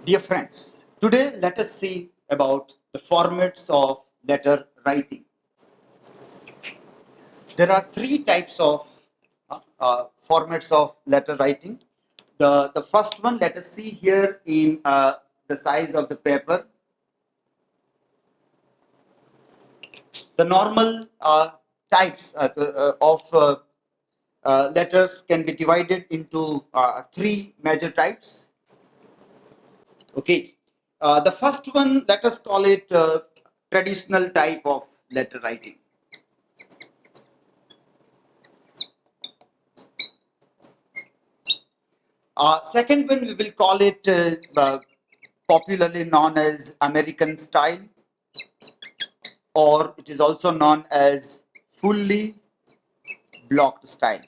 Dear friends, today let us see about the formats of letter writing. There are three types of formats of letter writing. The first one, let us see here in the size of the paper. The normal types of letters can be divided into three major types. Okay. The first one, let us call it traditional type of letter writing. Second one, we will call it popularly known as American style, or it is also known as fully blocked style.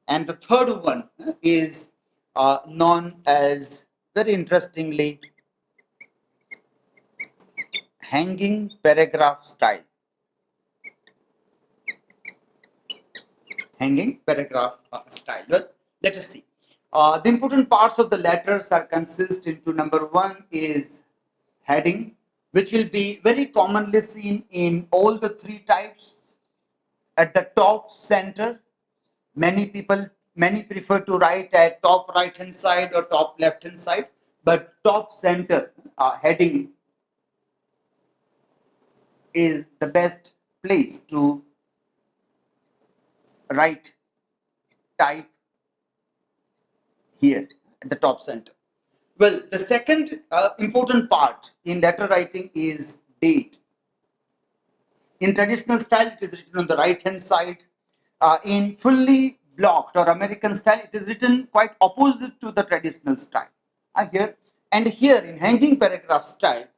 And the third one is known as, very interestingly, hanging paragraph style. Hanging paragraph style. Well, let us see. The important parts of the letters are consist into number one is heading, which will be very commonly seen in all the three types. At the top center, many prefer to write at top right hand side or top left hand side, but top center heading is the best place to write type here at the top center. Well, the second important part in letter writing is date. In traditional style, it is written on the right hand side. In fully blocked or American style, it is written quite opposite to the traditional style. Here and here in hanging paragraph style,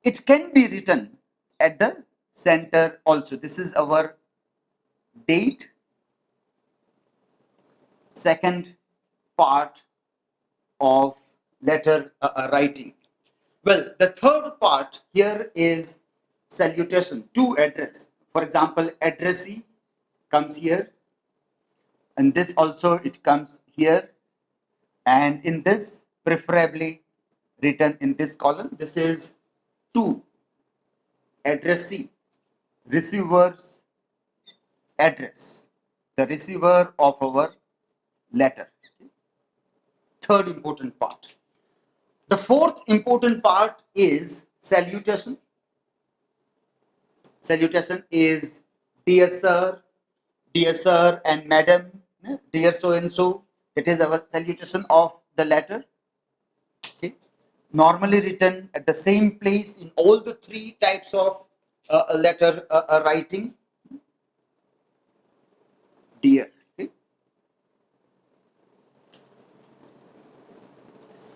it can be written at the center also. This is our date. Second part of letter writing. Well, the third part here is salutation to address. For example, addressee comes here, and this also it comes here, and in this preferably written in this column. This is to addressee, receiver's address, the receiver of our letter. Third important part. The fourth important part is salutation. Salutation is dear sir and madam, dear so and so. It is our salutation of the letter. Okay. Normally written at the same place in all the three types of letter writing. Dear. Okay.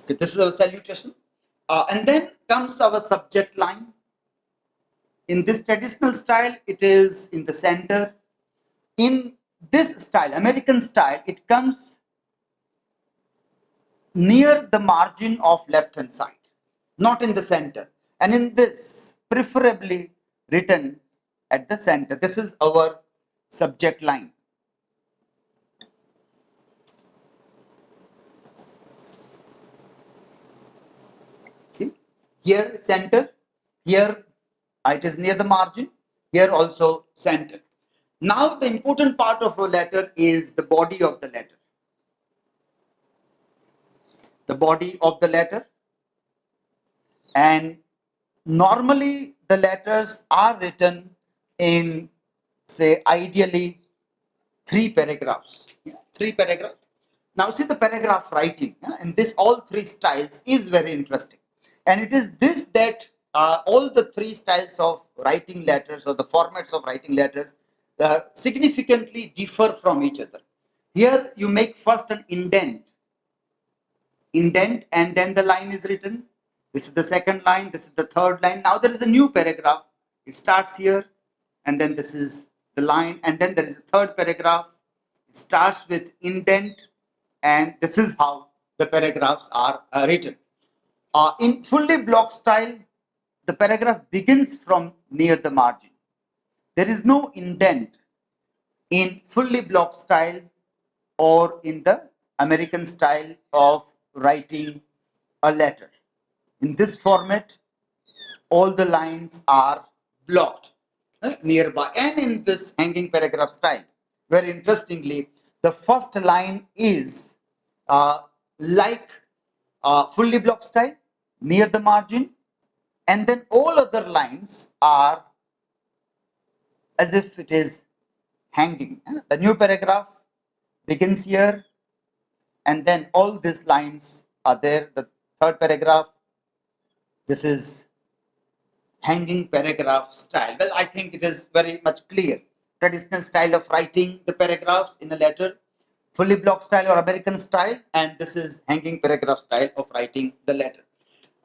Okay, this is our salutation. And then comes our subject line. In this traditional style, it is in the center. In this style, American style, it comes near the margin of left hand side, not in the center. And in this, preferably written at the center. This is our subject line. Okay. Here center, here it is near the margin, here also center. Now the important part of a letter is the body of the letter. The body of the letter, and normally the letters are written in, say, ideally three paragraphs. Three paragraphs. Now see the paragraph writing, and this all three styles is very interesting, and it is this that all the three styles of writing letters or the formats of writing letters significantly differ from each other. Here you make first an indent, and then the line is written. This is the second line, this is the third line. Now there is a new paragraph. It starts here, and then this is the line, and then there is a third paragraph. It starts with indent, and this is how the paragraphs are written. In fully blocked style, the paragraph begins from near the margin. There is no indent in fully blocked style or in the American style of writing a letter. In this format, all the lines are blocked nearby, and in this hanging paragraph style, very interestingly, the first line is like fully blocked style near the margin, and then all other lines are as if it is hanging. The new paragraph begins here, and then all these lines are there. The third paragraph, this is hanging paragraph style. Well, I think it is very much clear. Traditional style of writing the paragraphs in a letter, fully block style or American style, and this is hanging paragraph style of writing the letter.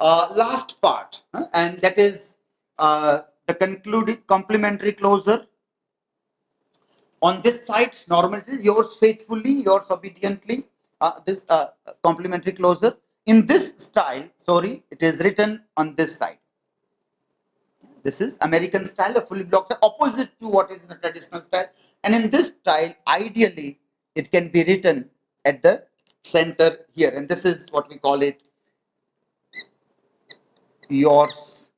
Last part, and that is the concluding complementary closure. On this side, normally yours faithfully, yours obediently, this complementary closure. In this style, sorry, it is written on this side. This is American style, a fully blocked style, opposite to what is in the traditional style. And in this style, ideally, it can be written at the center here. And this is what we call it, yours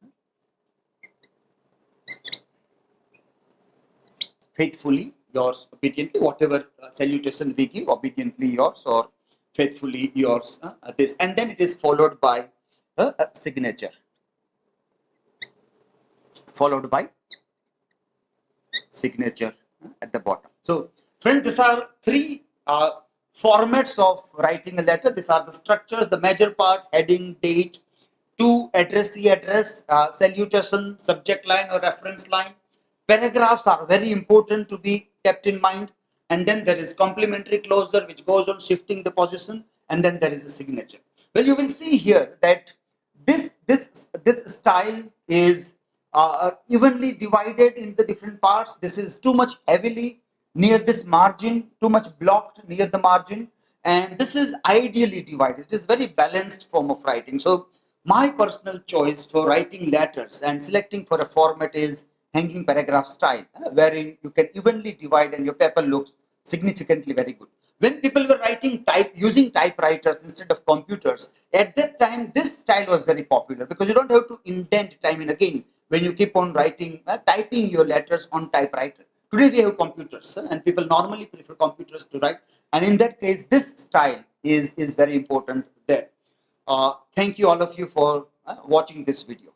faithfully, yours obediently, whatever salutation we give, obediently yours or faithfully yours, this. And then it is followed by a signature. Followed by signature at the bottom. So, friends, these are three formats of writing a letter. These are the structures, the major part, heading, date, to addressee address, salutation, subject line or reference line. Paragraphs are very important to be kept in mind. And then there is complementary closure, which goes on shifting the position. And then there is a signature. Well, you will see here that this style is evenly divided in the different parts. This is too much heavily near this margin, too much blocked near the margin, and this is ideally divided. It is very balanced form of writing. So my personal choice for writing letters and selecting for a format is hanging paragraph style, wherein you can evenly divide and your paper looks significantly very good. When people were writing using typewriters instead of computers, at that time this style was very popular because you don't have to indent time and again when you keep on writing, typing your letters on typewriter. Today we have computers, and people normally prefer computers to write. And in that case, this style is very important there. Thank you all of you for watching this video.